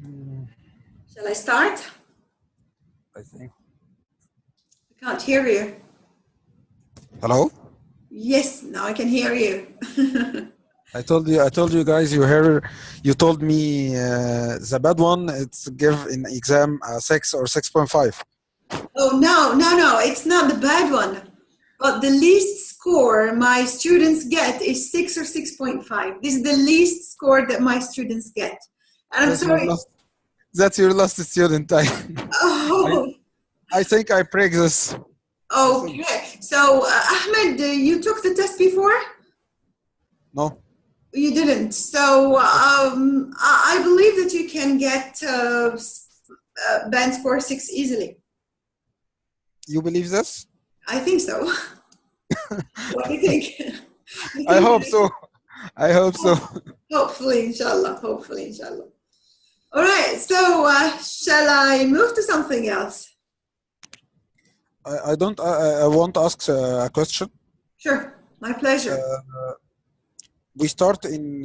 Mm, Shall I start? I think. I can't hear you. Hello? Yes, now I can hear you. I told you guys you told me the bad one, it's give in exam 6 or 6.5. Oh, no, it's not the bad one. But the least score my students get is 6 or 6.5. This is the least score that my students get. And I'm That's your sorry. last that's your last student. I, Oh, I think I break this. I think okay. So, Ahmed, you took the test before? no. You didn't. So, I believe that you can get band score 6 easily. You believe this? I think so. What do you think? You I think hope so. I hope so. hopefully, inshallah. Hopefully, inshallah. All right. So, shall I move to something else? I don't. I want to ask a question. Sure. My pleasure. We start in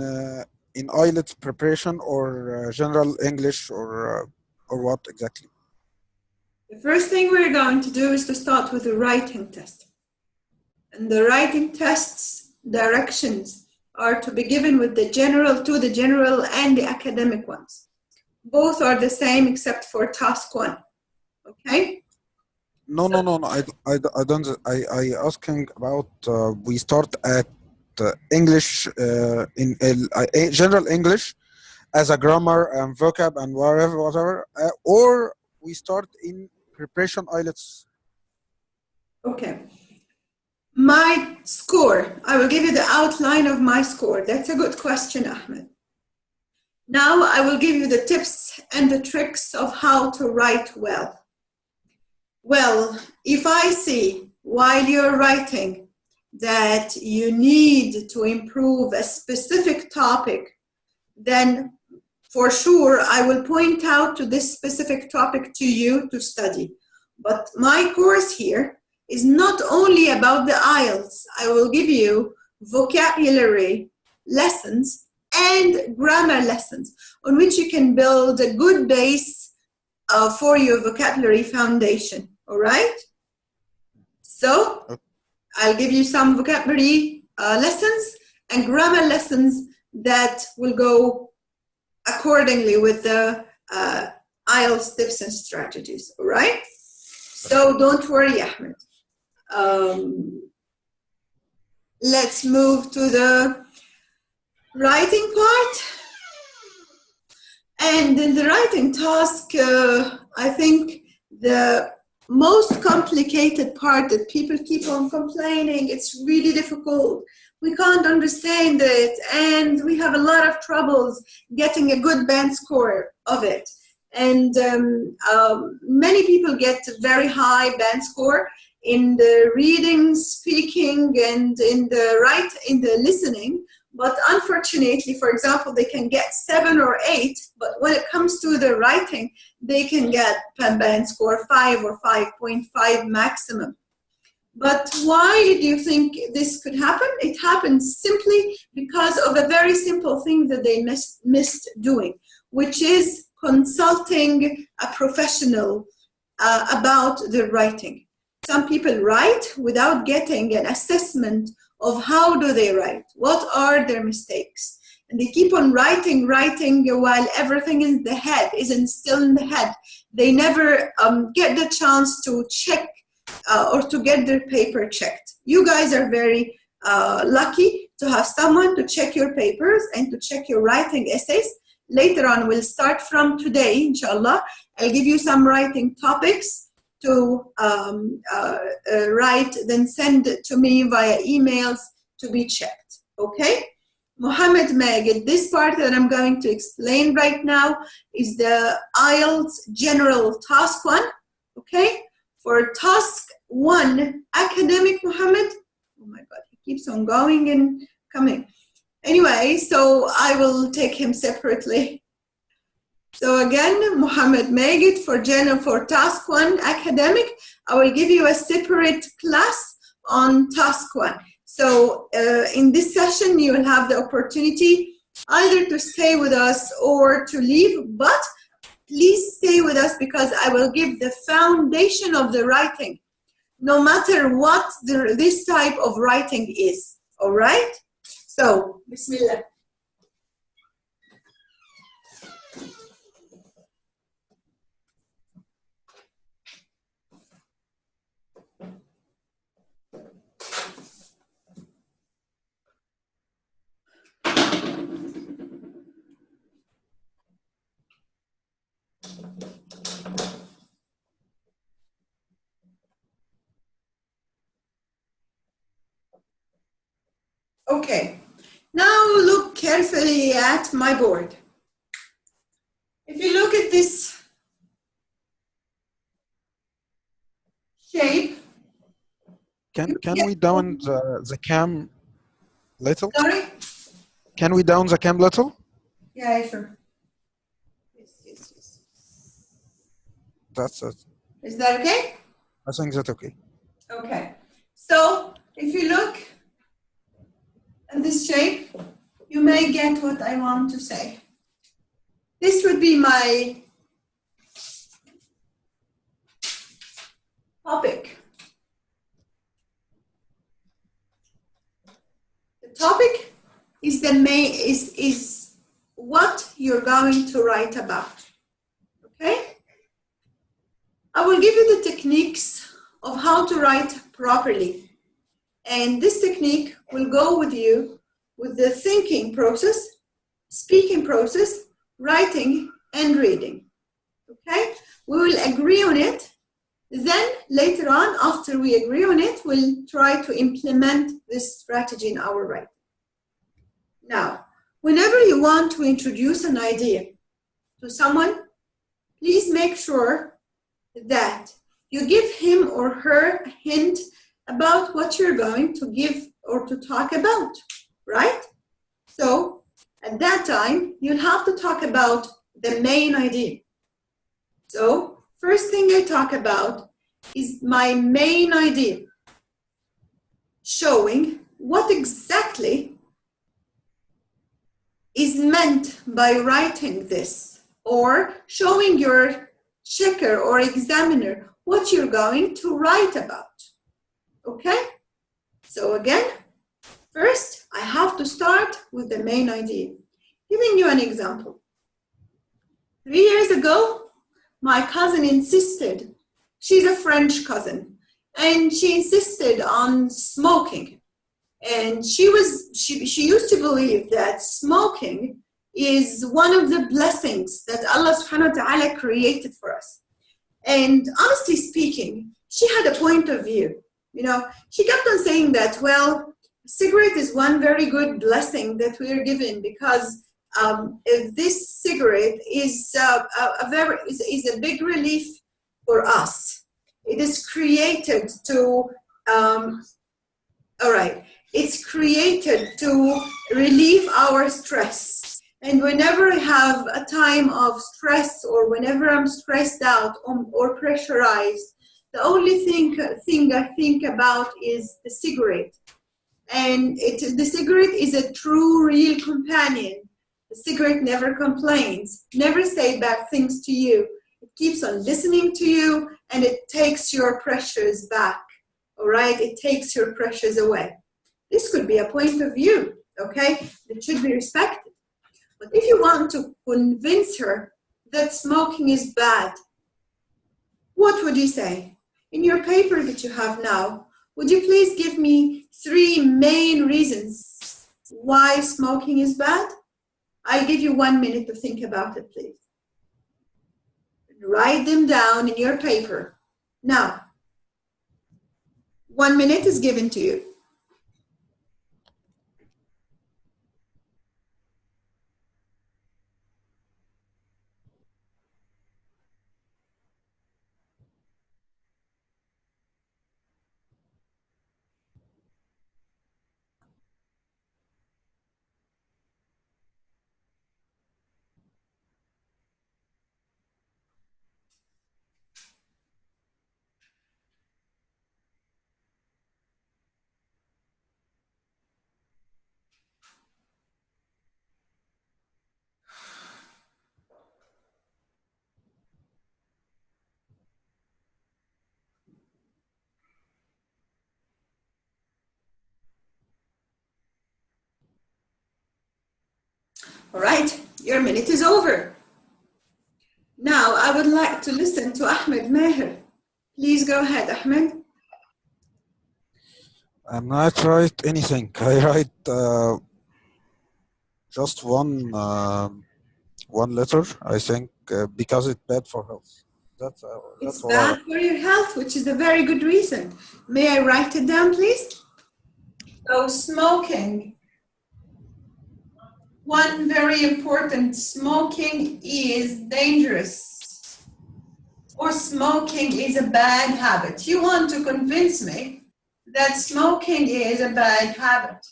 IELTS preparation or general English or what exactly? The first thing we're going to do is to start with the writing test. And the writing test's directions are to be given with the general and the academic ones. Both are the same except for task 1. Okay? No. I don't. I asking about. We start at English in general English as a grammar and vocab and whatever, or we start in preparation IELTS. Okay. My score, I will give you the outline of my score. That's a good question, Ahmed. Now I will give you the tips and the tricks of how to write well. Well, if I see while you're writing that you need to improve a specific topic, then for sure I will point out to this specific topic to you to study. But my course here is not only about the IELTS. I will give you vocabulary lessons and grammar lessons on which you can build a good base for your vocabulary foundation. All right? So I'll give you some vocabulary lessons and grammar lessons that will go accordingly with the IELTS tips and strategies. All right? So don't worry, Ahmed. Let's move to the writing part. And in the writing task, I think the most complicated part that people keep on complaining, it's really difficult. We can't understand it, and we have a lot of troubles getting a good band score of it. And many people get very high band score in the reading, speaking, and in the listening. But unfortunately, for example, they can get 7 or 8, but when it comes to the writing, they can get a band score 5 or 5.5 maximum. But why do you think this could happen? It happens simply because of a very simple thing that they missed doing, which is consulting a professional about the writing. Some people write without getting an assessment of how do they write, what are their mistakes. And they keep on writing while everything in the head isn't still in the head. They never get the chance to check or to get their paper checked. You guys are very lucky to have someone to check your papers and to check your writing essays. Later on, we'll start from today, inshallah. I'll give you some writing topics to write, then send it to me via emails to be checked, okay? Mohammed Magid, this part that I'm going to explain right now is the IELTS General Task 1, okay? For Task 1, Academic Mohammed, oh my God, he keeps on going and coming. Anyway, so I will take him separately. So again, Mohammed Magid for Task 1 Academic, I will give you a separate class on Task 1. So in this session, you will have the opportunity either to stay with us or to leave, but Please stay with us because I will give the foundation of the writing, no matter what this type of writing is. All right? So, Bismillah. Okay, now look carefully at my board. If you look at this shape. Can we down the cam little? Sorry? Can we down the cam little? Yeah, sure. Yes. That's it. Is that okay? I think that's okay. Okay. So if you look at this shape, you may get what I want to say. This would be my topic. The topic is the main is what you're going to write about. Okay? I will give you the techniques of how to write properly. And this technique will go with you with the thinking process, speaking process, writing, and reading. Okay? We will agree on it. Then later on, after we agree on it, we'll try to implement this strategy in our writing. Now, whenever you want to introduce an idea to someone, please make sure that you give him or her a hint about what you're going to give or to talk about, right? So at that time, you'll have to talk about the main idea. So first thing I talk about is my main idea, showing what exactly is meant by writing this, or showing your checker or examiner what you're going to write about. Okay? So again, first I have to start with the main idea. Giving you an example. 3 years ago, my cousin insisted, she's a French cousin, and she insisted on smoking. And she used to believe that smoking is one of the blessings that Allah subhanahu wa ta'ala created for us. And honestly speaking, she had a point of view. You know, she kept on saying that, well, cigarette is one very good blessing that we are given because this cigarette is a big relief for us. It is created to, all right. It's created to relieve our stress. And whenever I have a time of stress or whenever I'm stressed out or pressurized, the only thing I think about is the cigarette. And the cigarette is a true, real companion. The cigarette never complains, never says bad things to you. It keeps on listening to you and it takes your pressures back. All right? It takes your pressures away. This could be a point of view, okay? It should be respected. But if you want to convince her that smoking is bad, what would you say? In your paper that you have now, would you please give me 3 main reasons why smoking is bad? I'll give you 1 minute to think about it, please. Write them down in your paper. Now, 1 minute is given to you. All right, your minute is over. Now I would like to listen to Ahmed Maher. Please go ahead, Ahmed. I'm not write anything. I write just one letter. I think because it's bad for health. It's That's all I bad write. for your health, which is a very good reason. May I write it down, please? So smoking. One very important, smoking is dangerous. Or smoking is a bad habit. You want to convince me that smoking is a bad habit.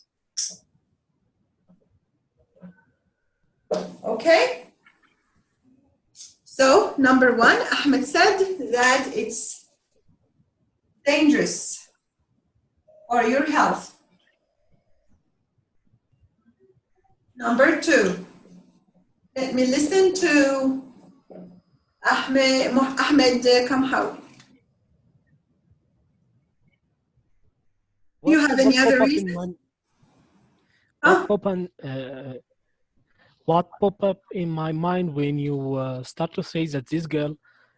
Okay? So, number one, Ahmed said that it's dangerous for your health. Number two, let me listen to Ahmed Kamhawi. Do you have any other reason? What pop up in my mind when you start to say that this girl,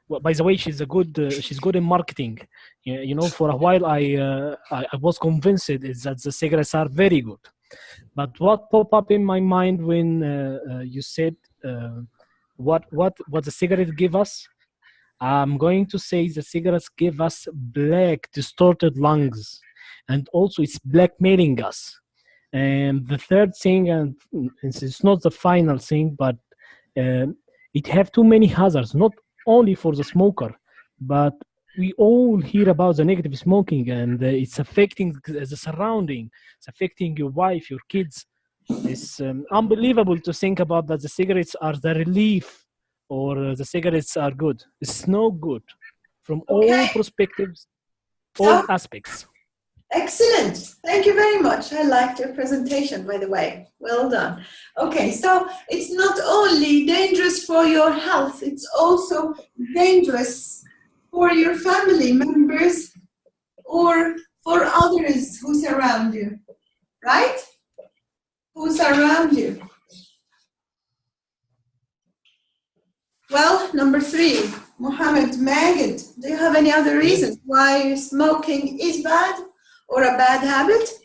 well, by the way, she's good in marketing. You know, for a while I was convinced that the cigarettes are very good. But what pop up in my mind when you said what the cigarette give us? I'm going to say the cigarettes give us black, distorted lungs, and also it's blackmailing us. And the third thing, and it's not the final thing, but it have too many hazards, not only for the smoker, but we all hear about the negative smoking, and it's affecting the surrounding, it's affecting your wife, your kids. It's unbelievable to think about that the cigarettes are the relief or the cigarettes are good. It's no good from all perspectives, all aspects. Excellent. Thank you very much. I liked your presentation, by the way. Well done. Okay, so it's not only dangerous for your health, it's also dangerous for your family members or for others who surround you, right? Who surround you. Well, number three, Mohammed Magid, do you have any other reasons why smoking is bad or a bad habit?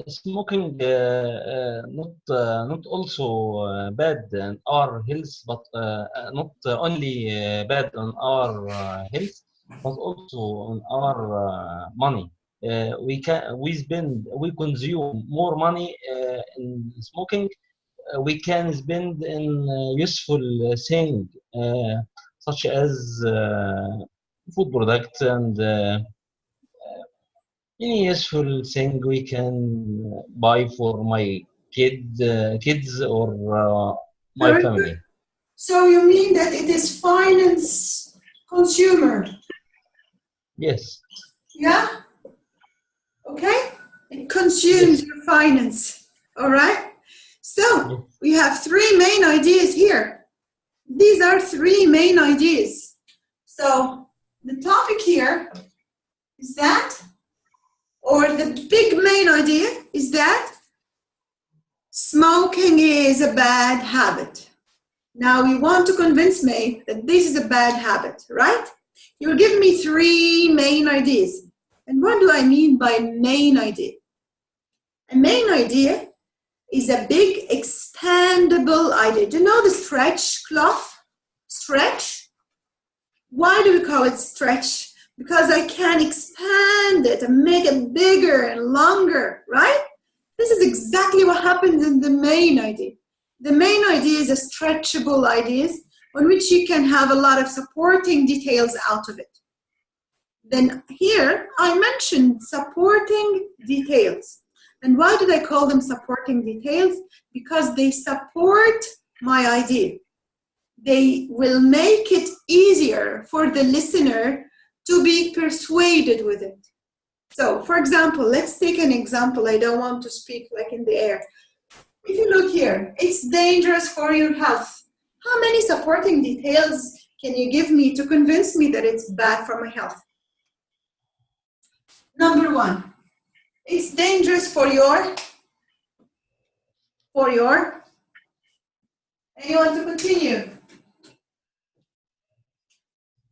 Smoking not also bad on our health, but not only bad on our health, but also on our money. We consume more money in smoking. We can spend in useful thing such as food products and any useful thing we can buy for my kids or my Very family. good. So you mean that it is finance consumer? Yes. Yeah? Okay? It consumes your finance. All right? So we have three main ideas here. These are three main ideas. So the topic here is that, or the big main idea is that smoking is a bad habit. Now you want to convince me that this is a bad habit, right? You'll give me three main ideas. And what do I mean by main idea? A main idea is a big expandable idea. Do you know the stretch cloth? Stretch? Why do we call it stretch? Because I can expand it and make it bigger and longer, right? This is exactly what happens in the main idea. The main idea is a stretchable idea on which you can have a lot of supporting details out of it. Then here I mentioned supporting details. And why did I call them supporting details? Because they support my idea. They will make it easier for the listener to be persuaded with it. So, for example, let's take an example. I don't want to speak like in the air. If you look here, it's dangerous for your health. How many supporting details can you give me to convince me that it's bad for my health? Number one, it's dangerous for your Anyone to continue?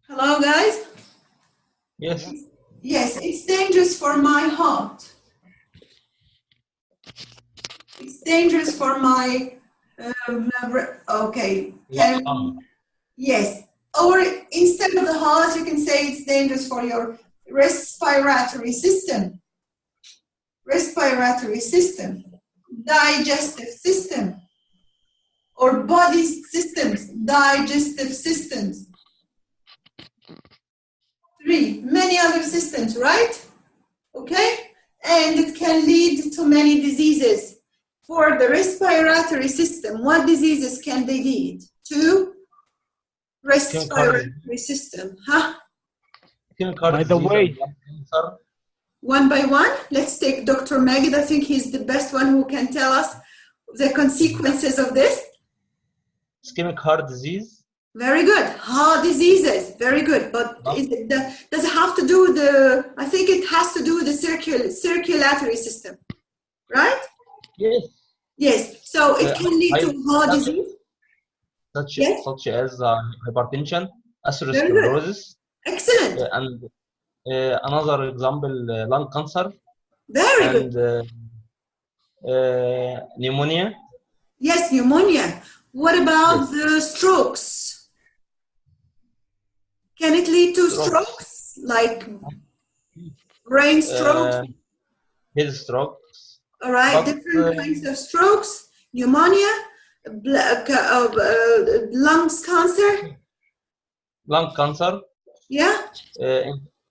Hello, guys? Yes. Yes, it's dangerous for my heart. It's dangerous for my, okay. Yes, or instead of the heart, you can say it's dangerous for your respiratory system, digestive system, or body systems, digestive systems. 3, many other systems, right? Okay, and it can lead to many diseases. For the respiratory system, what diseases can they lead to? Respiratory system, huh? By the way, one by one, let's take Dr. Magid. I think he's the best one who can tell us the consequences of this. Ischemic heart disease. Very good. Heart diseases, very good. But does it have to do with the, I think it has to do with the circulatory system, right? Yes. Yes, so it can lead to heart disease. Such as hypertension, atherosclerosis. Excellent. And another example, lung cancer. Very good. Pneumonia. Yes, pneumonia. What about the strokes? Can it lead to strokes? Like brain strokes? Head strokes. All right, different kinds of strokes, pneumonia, lungs cancer. Lung cancer. Yeah.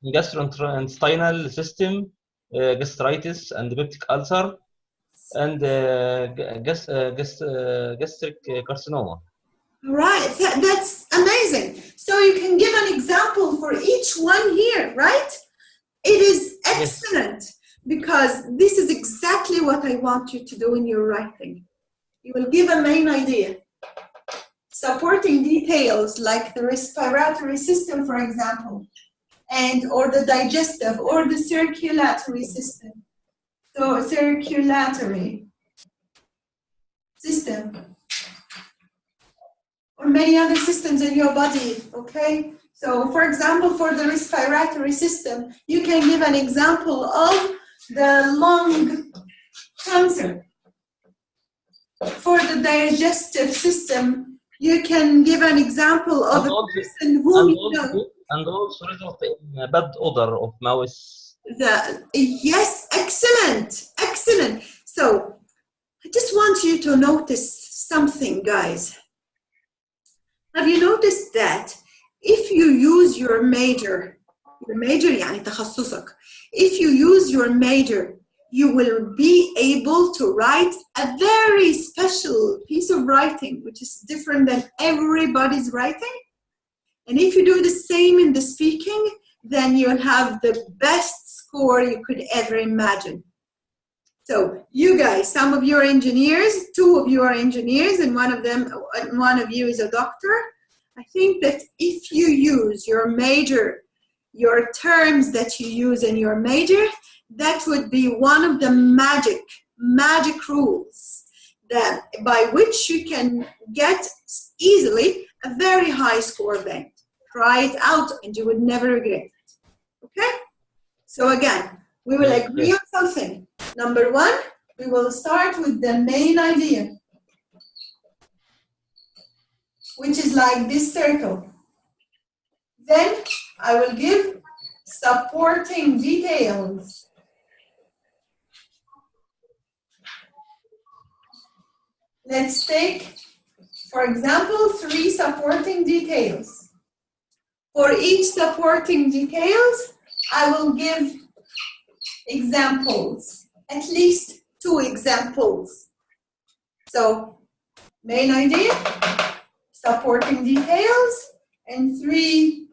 Gastrointestinal system, gastritis and peptic ulcer, and gastric carcinoma. Right, that's amazing. So you can give an example for each one here, right? It is excellent, because this is exactly what I want you to do in your writing. You will give a main idea. Supporting details like the respiratory system, for example, and or the digestive or the circulatory system. So circulatory system, or many other systems in your body, okay? So for example, for the respiratory system, you can give an example of the lung cancer. For the digestive system, you can give an example of a person whom you know. And also result in a bad odor of mouth. Yes, excellent, excellent. So I just want you to notice something, guys. Have you noticed that if you use your major يعني تخصصك, if you use your major, you will be able to write a very special piece of writing, which is different than everybody's writing. And if you do the same in the speaking, then you'll have the best score you could ever imagine. So you guys, some of you are engineers, 2 of you are engineers, and one of you is a doctor. I think that if you use your major, your terms that you use in your major, that would be one of the magic rules that by which you can get easily a very high score bank. Try it out and you would never regret it. Okay? So again, we will agree on something. Number 1, we will start with the main idea, which is like this circle. Then I will give supporting details. Let's take, for example, 3 supporting details. For each supporting details, I will give examples, at least 2 examples. So, main idea, supporting details, and 3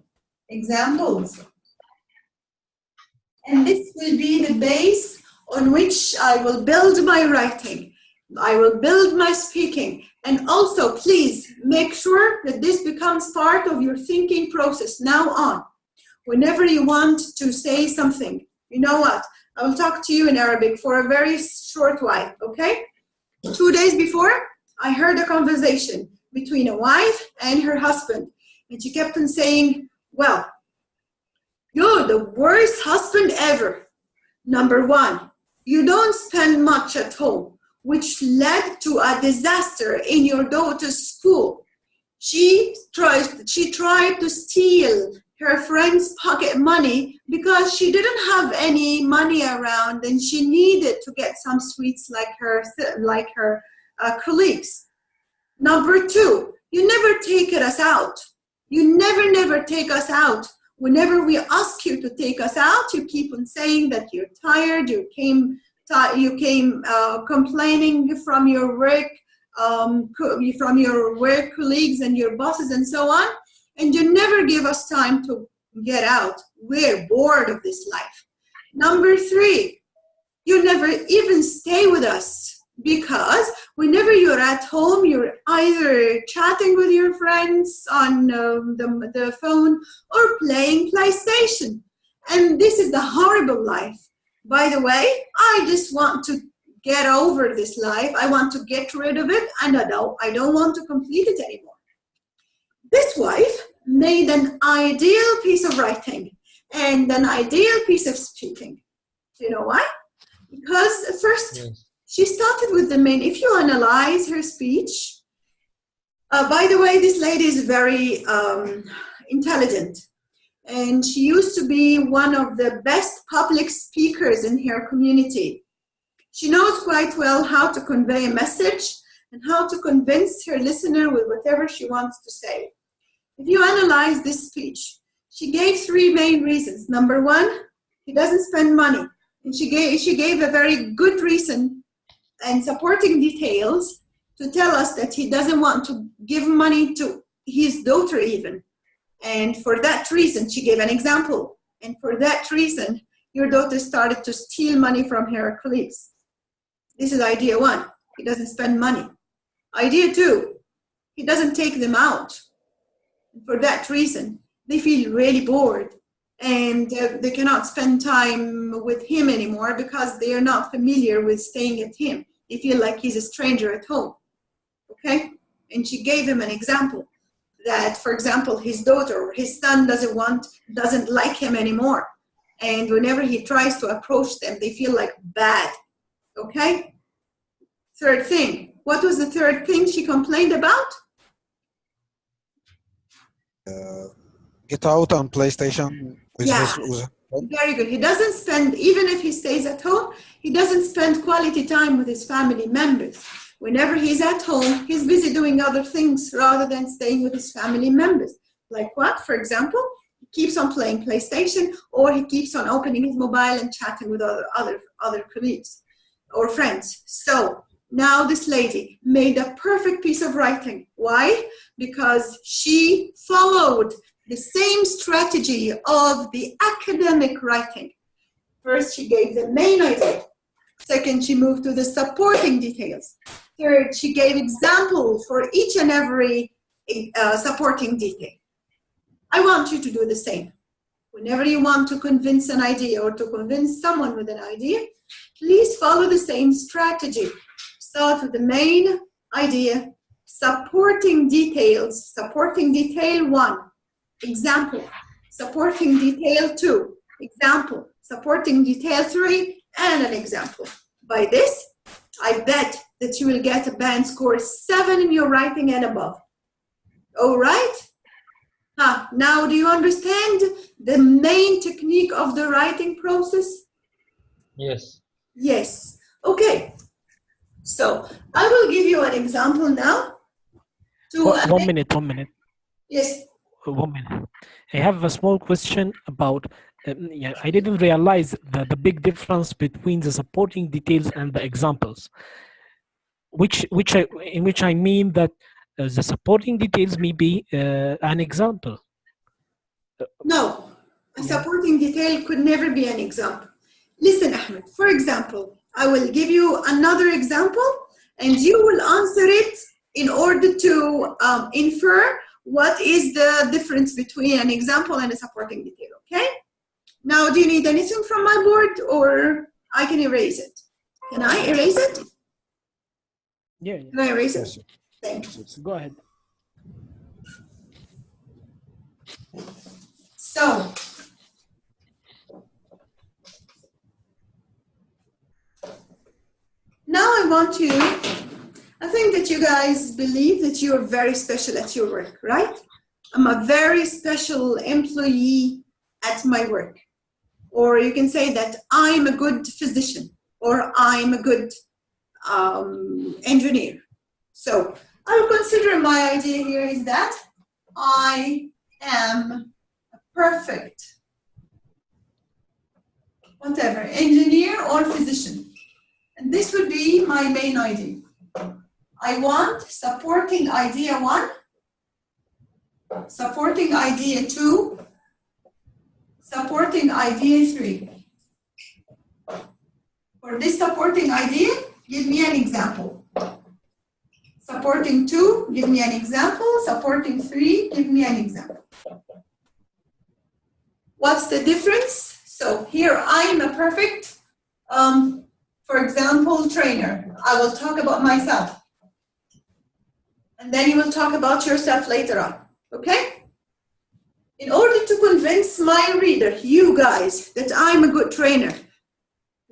examples. And this will be the base on which I will build my writing. I will build my speaking. And also, please make sure that this becomes part of your thinking process now on. Whenever you want to say something, you know what? I will talk to you in Arabic for a very short while, okay? 2 days before, I heard a conversation. between a wife and her husband. And she kept on saying, well, you're the worst husband ever. Number one, you don't spend much at home, which led to a disaster in your daughter's school. She tried to steal her friend's pocket money because she didn't have any money around and she needed to get some sweets like her colleagues. Number two, you never take us out. You never take us out. Whenever we ask you to take us out, you keep on saying that you're tired. You came complaining from your work colleagues and your bosses and so on, and you never give us time to get out. We're bored of this life. Number three, you never even stay with us because whenever you're at home, you're either chatting with your friends on the phone or playing PlayStation. And this is the horrible life. By the way, I just want to get over this life. I want to get rid of it, and I don't want to complete it anymore. This wife made an ideal piece of writing and an ideal piece of speaking. Do you know why? Because first, yes, she started with the main. If you analyze her speech, by the way, this lady is very intelligent. And she used to be one of the best public speakers in her community. She knows quite well how to convey a message and how to convince her listener with whatever she wants to say. If you analyze this speech, she gave three main reasons. Number one, he doesn't spend money. And she gave a very good reason and supporting details to tell us that he doesn't want to give money to his daughter even. And for that reason, she gave an example. And for that reason, your daughter started to steal money from her colleagues. This is idea one. He doesn't spend money. Idea two, he doesn't take them out. And for that reason, they feel really bored. And they cannot spend time with him anymore because they are not familiar with staying at him. They feel like he's a stranger at home. Okay? And she gave him an example. That, for example, his daughter or his son doesn't like him anymore. And whenever he tries to approach them, they feel like bad. Okay? Third thing. What was the third thing she complained about? Get out on PlayStation with Yeah. Very good. He doesn't spend, even if he stays at home, he doesn't spend quality time with his family members. Whenever he's at home, he's busy doing other things rather than staying with his family members. Like what? For example, he keeps on playing PlayStation or he keeps on opening his mobile and chatting with other colleagues or friends. So now this lady made a perfect piece of writing. Why? Because she followed the same strategy of the academic writing. First, she gave the main idea. Second, she moved to the supporting details. Third, she gave examples for each and every supporting detail. I want you to do the same. Whenever you want to convince an idea or to convince someone with an idea, please follow the same strategy. Start with the main idea, supporting details, supporting detail 1, example, supporting detail 2, example, supporting detail 3, and an example. By this, I bet that you will get a band score 7 in your writing and above. All right? Now, do you understand the main technique of the writing process? Yes. Yes. Okay. So, I will give you an example now. One minute. Yes. 1 minute. I have a small question about, I didn't realize the big difference between the supporting details and the examples, in which I mean that the supporting details may be an example. No, a supporting detail could never be an example. Listen, Ahmed, for example, I will give you another example and you will answer it in order to infer what is the difference between an example and a supporting detail, okay? Now, do you need anything from my board or I can erase it? Can I erase it? Yeah. Can I erase it? Thank you. Go ahead. So, now I think that you guys believe that you are very special at your work, right? I'm a very special employee at my work. Or you can say that I'm a good physician, or I'm a good engineer. So I will consider my idea here is that I am a perfect, whatever, engineer or physician. And this would be my main idea. I want supporting idea 1, supporting idea 2, supporting idea 3. For this supporting idea, give me an example. Supporting 2, give me an example. Supporting 3, give me an example. What's the difference? So here I'm a perfect, for example, trainer. I will talk about myself. And then you will talk about yourself later on, okay? In order to convince my reader, you guys, that I'm a good trainer,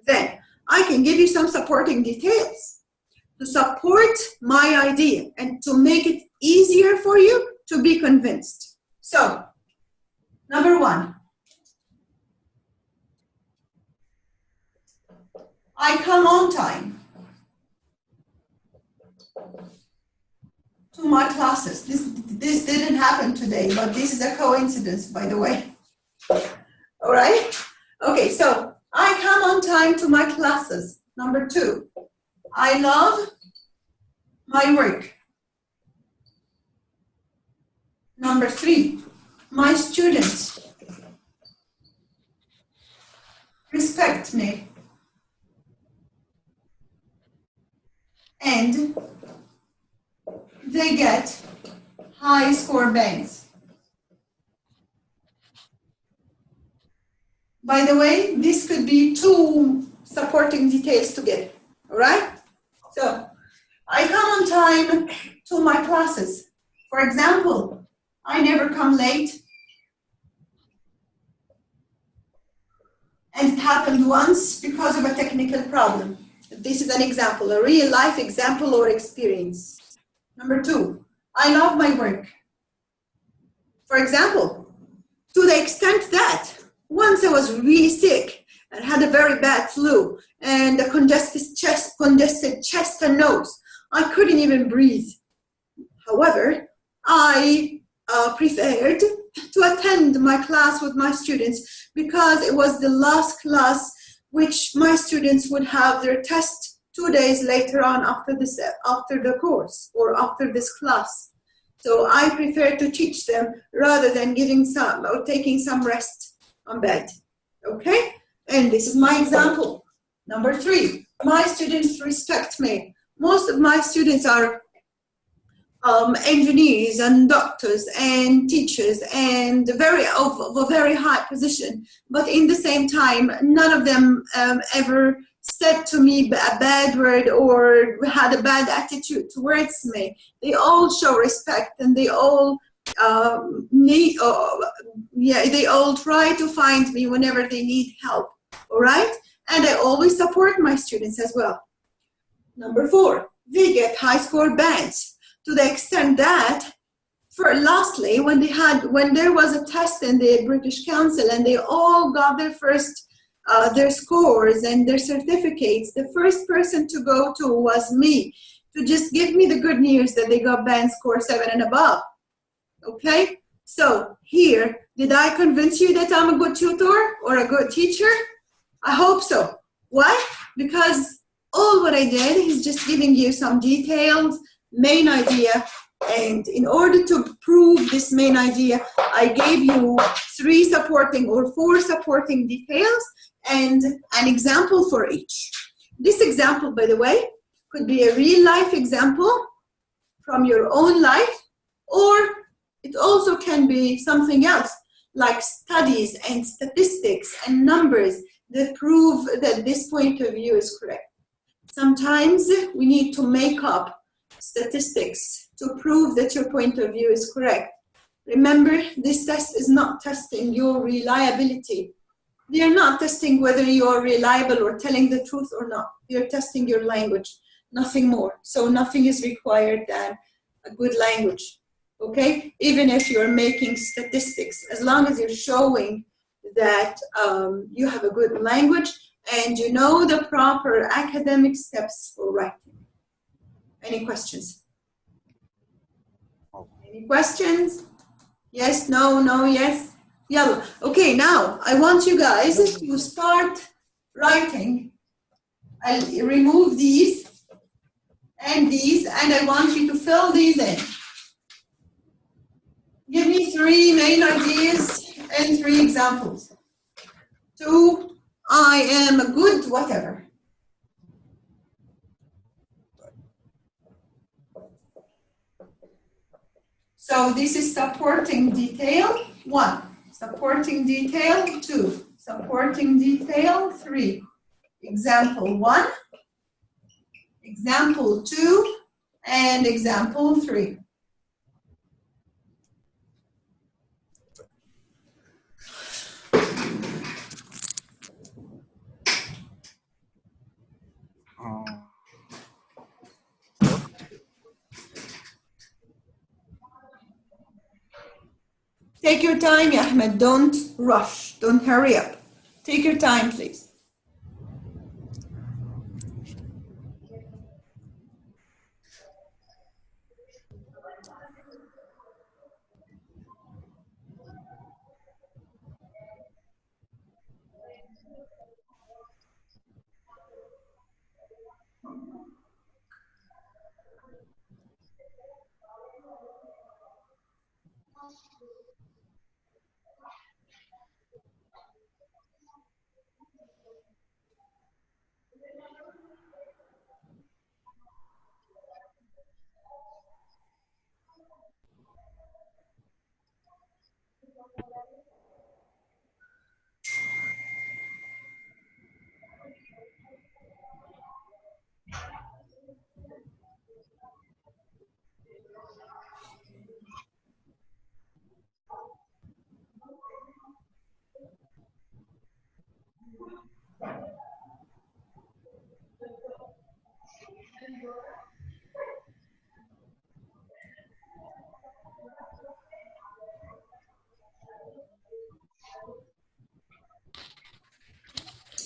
then I can give you some supporting details to support my idea and to make it easier for you to be convinced. So, number 1, I come on time to my classes. This didn't happen today, but this is a coincidence, by the way. All right? Okay, so I come on time to my classes. Number 2, I love my work. Number 3, my students respect me. And they get high score bands. By the way, this could be 2 supporting details together, all right? So, I come on time to my classes. For example, I never come late. And it happened once because of a technical problem. This is an example, a real life example or experience. Number 2, I love my work. For example, to the extent that once I was really sick and had a very bad flu and a congested chest and nose, I couldn't even breathe. However, I preferred to attend my class with my students because it was the last class which my students would have their test 2 days later on after the course or after this class. So I prefer to teach them rather than giving some or taking some rest on bed. Okay? And this is my example. Number 3, my students respect me. Most of my students are engineers and doctors and teachers and of a very high position, but in the same time, none of them ever said to me a bad word or had a bad attitude towards me. They all show respect and they all they all try to find me whenever they need help. All right, and I always support my students as well. Number 4, they get high score bands. To the extent that, lastly, when there was a test in the British Council and they all got their scores and their certificates, the first person to go to was me, to just give me the good news that they got band score 7 and above. Okay? So here, did I convince you that I'm a good tutor or a good teacher? I hope so. Why? Because all what I did is just giving you some detailed main idea, and in order to prove this main idea, I gave you 3 supporting or 4 supporting details and an example for each. This example, by the way, could be a real life example from your own life, or it also can be something else like studies and statistics and numbers that prove that this point of view is correct. Sometimes we need to make up statistics to prove that your point of view is correct. Remember, this test is not testing your reliability. They are not testing whether you are reliable or telling the truth or not. They are testing your language, nothing more. So nothing is required than a good language, okay? Even if you're making statistics, as long as you're showing that you have a good language and you know the proper academic steps for writing. Any questions? Any questions? Yes, no, no, yes. Yalla. Okay, now I want you guys to start writing. I'll remove these, and I want you to fill these in. Give me 3 main ideas and 3 examples. 2, I am a good whatever. So this is supporting detail 1, supporting detail 2, supporting detail 3. Example 1, example 2, and example 3. Take your time, ya Ahmed. Don't rush. Don't hurry up. Take your time, please.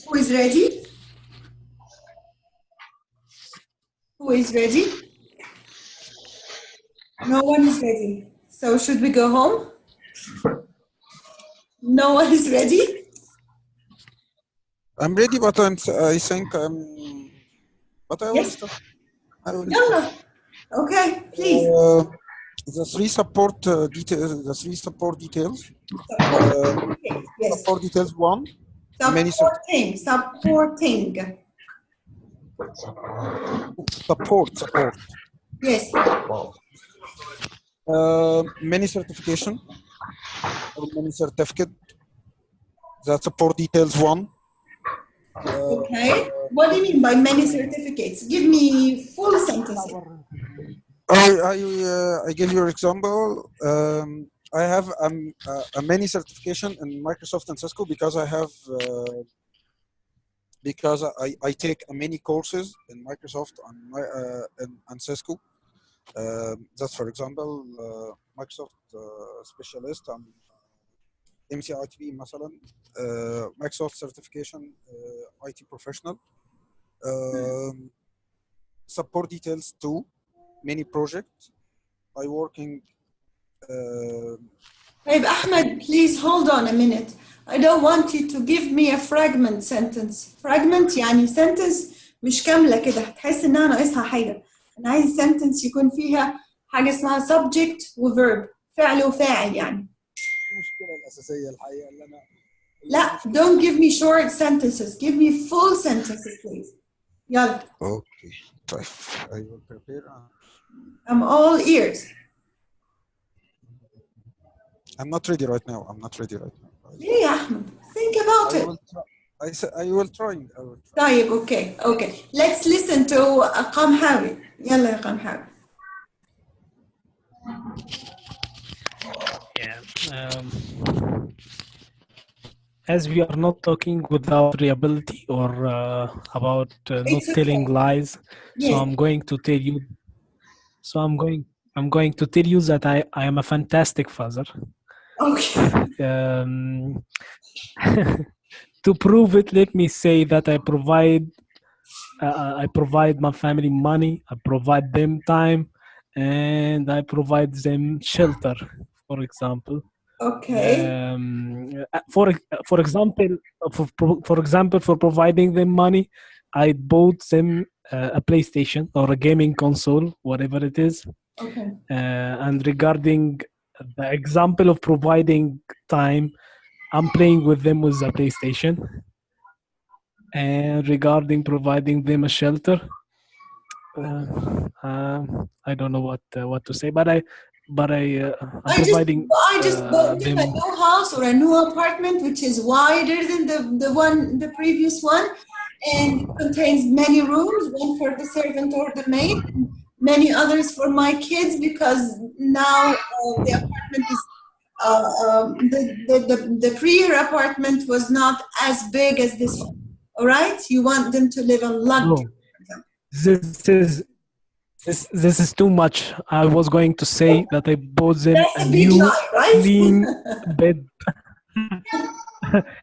Who is ready? Who is ready? No one is ready. So should we go home? No one is ready? I'm ready, but I think but I will Yes. stop. I will Yalla. stop. Okay, please. The 3 support details. The 3 support details. Yes. Support details 1. Supporting. Support. Yes. Many certification or many certificate. That's support details 1. Okay. What do you mean by many certificates? Give me full sentences. I give you an example. I have a many certification in Microsoft and Cisco because I have because I take many courses in Microsoft and Cisco. That's for example Microsoft specialist. I'm MCITB مثلا. Microsoft certification IT professional. Support details 2. Many project. I working. Hey, Ahmed, please hold on a minute. I don't want you to give me a fragment sentence. Fragment يعني sentence مش كاملة كده، هتحس إنها ناقصها حاجة. أنا عايز sentence يكون فيها حاجة اسمها subject و verb، فعل وفاعل يعني. المشكلة الأساسية الحقيقة اللي أنا. لا, don't give me short sentences. Give me full sentences, please. يلا. Okay. طيب. I will prepare. I'm all ears. I'm not ready right now. ليه يا أحمد? Think about it. I will try. طيب, okay. Let's listen to قمحاوي. يلا يا قمحاوي. As we are not talking without reliability or about not It's telling okay. lies, so Yes. I'm going to tell you. So I'm going to tell you that I am a fantastic father. Okay. Um, to prove it, let me say that I provide my family money, I provide them time, and I provide them shelter, for example. Okay. For example, for example, for providing them money, I bought them a PlayStation or a gaming console, whatever it is. Okay. And regarding the example of providing time, I'm playing with them with the PlayStation. And regarding providing them a shelter, I don't know what to say, but I'm providing I just bought them a them. new house or a new apartment, which is wider than the previous one, and contains many rooms, one for the servant or the maid, and many others for my kids, because now the apartment is the prior apartment was not as big as this one. All right, you want them to live on luxury, No, for example. this is too much. I was going to say that I bought them That's a a big new lie, right? clean bed,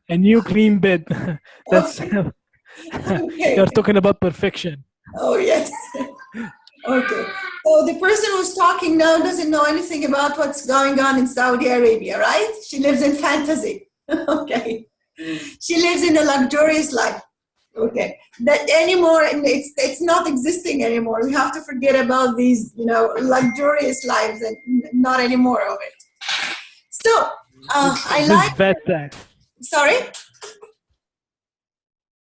a new clean bed. That's Okay. you're Okay. talking about perfection. Oh, yes. Okay. So the person who's talking now doesn't know anything about what's going on in Saudi Arabia, right? She lives in fantasy. Okay. She lives in a luxurious life. Okay. That anymore, it's not existing anymore. We have to forget about these, luxurious lives and not anymore of it. So, I This like, vet. sorry?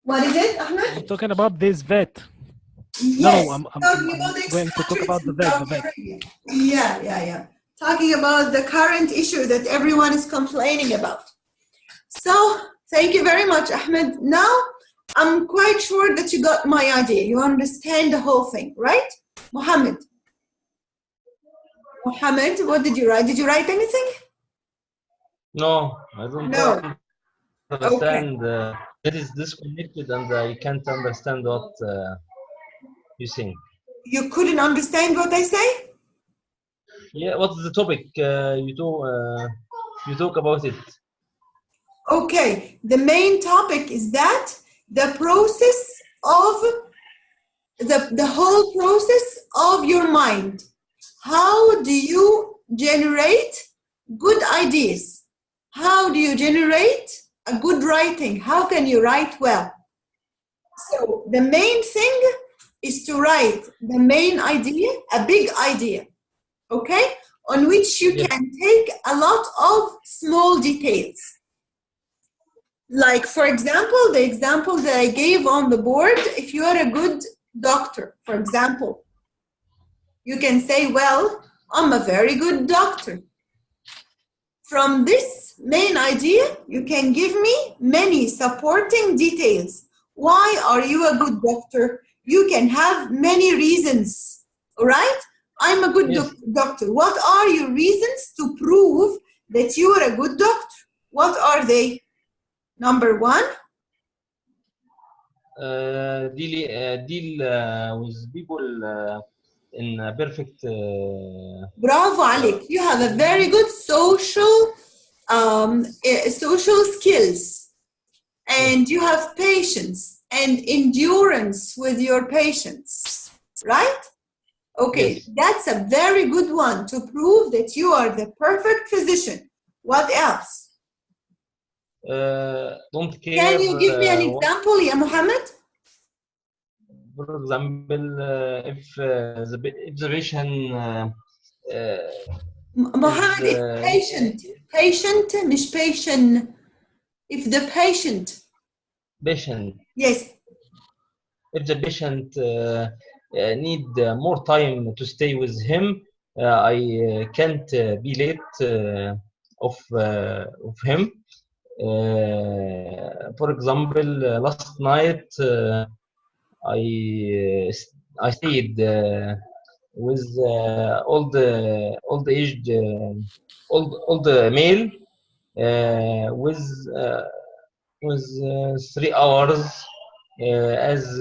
What is it, Ahmed? I'm talking about this vet. No, Yes, talking about I'm going to talk about expatriates the in vet. The Saudi vet. Arabia. Yeah. Talking about the current issue that everyone is complaining about. So, thank you very much, Ahmed. Now, I'm quite sure that you got my idea. You understand the whole thing, right? Mohammed, what did you write? Did you write anything? No, I don't No. Okay. understand. It is disconnected, and I can't understand what you think. You couldn't understand what I say? Yeah, what is the topic you talk about it? Okay. The main topic is that the process of the whole process of your mind. How do you generate good ideas? How do you generate a good writing? How can you write well? So the main thing is to write the main idea, a big idea, okay, on which you Yes. can take a lot of small details. Like, for example, the example that I gave on the board, if you are a good doctor, for example, you can say, well, I'm a very good doctor. From this main idea, you can give me many supporting details. Why are you a good doctor? You can have many reasons, all right? I'm a good Yes. doctor. What are your reasons to prove that you are a good doctor? What are they? Number one, deal with people in a perfect. bravo, Alik. You have a very good social skills, and you have patience and endurance with your patients, right? Okay, Yes. that's a very good one to prove that you are the perfect physician. What else? Don't care. Can you give me an example, Ya Muhammad? For example, if the patient Muhammad, is it's patient. Patient, مش patient. If the patient. patient, Yes. if the patient need more time to stay with him, I can't be late of him. For example, last night I stayed with old aged old male with 3 hours as